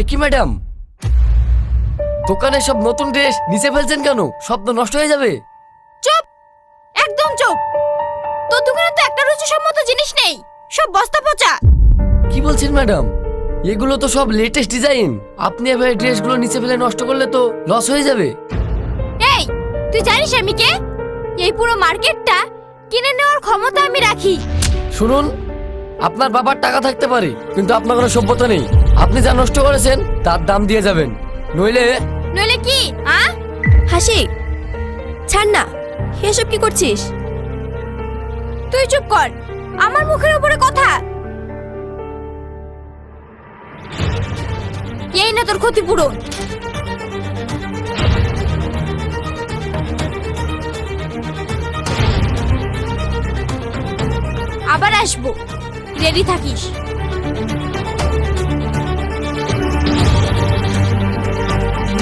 কি ম্যাডাম, দোকানে সব নতুন ড্রেস নিচে ফেলছেন কেন? সব তো নষ্ট হয়ে যাবে। চুপ, একদম চুপ। তোর দোকানে তো একটা রুচিসম্মত জিনিস নেই, সব বস্তা পচা। কি বলছেন ম্যাডাম? এগুলো তো সব লেটেস্ট ডিজাইন। আপনি এভাবে ড্রেসগুলো নিচে ফেলে নষ্ট করলে তো লস হয়ে যাবে। এই, তুই জানিস আমি কে? এই পুরো মার্কেটটা কিনে নেওয়ার ক্ষমতা আমি রাখি। শুনুন, আপনার বাবার টাকা থাকতে পারে, কিন্তু আপনার কোনো সভ্যতা নেই। আপনি যা নষ্ট করেছেন তার দাম দিয়ে যাবেন, নইলে নইলে কি? হাসি, ছাড় না, এসব কি করছিস? তুই চুপ কর, আমার মুখের উপরে কথা। এই না তোর ক্ষতিপূরণ। আবার আসবো, রেডি থাকিস।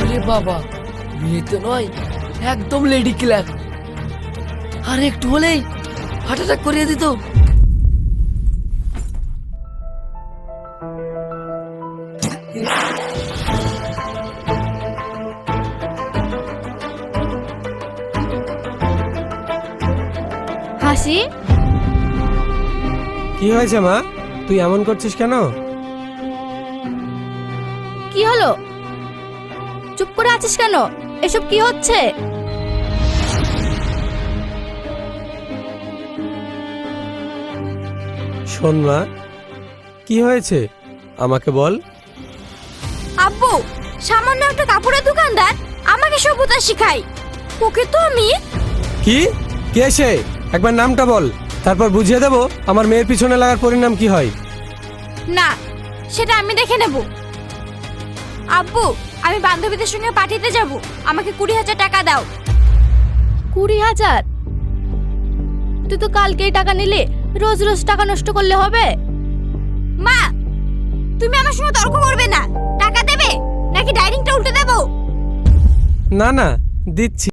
আরে বাবা, বিয়েতে নয়, একদম লেডি কিলার। আর একটু হলেই হার্ট অ্যাটাক করিয়ে দিত। হাসি, কি হয়েছে মা? তুই এমন করছিস কেন? কি হলো? চুপ করে আছিস কেন? এসব কি হচ্ছে? শোন মা, কি হয়েছে আমাকে বল। আব্বু, সামান্য একটা কাপড়ের দোকানদার আমাকে সভ্যতা শিখায়। ওকে তো আমি। কি? কে সে? একবার নামটা বল, তারপর বুঝিয়ে দেব আমার মেয়ের পিছনে লাগার পরিণাম কি হয়। না, সেটা আমি দেখে নেব। আব্বু, আমি বান্ধবীদের সঙ্গে পার্টিতে যাব, আমাকে 20,000 টাকা দাও। 20,000? তুই তো কালকেই টাকা নিলে, রোজ রোজ টাকা নষ্ট করলে হবে? মা, তুমি আমার সঙ্গে তর্ক করবে না। টাকা দেবে নাকি ডাইনিংটা উল্টে দেবো? না না, দিচ্ছি।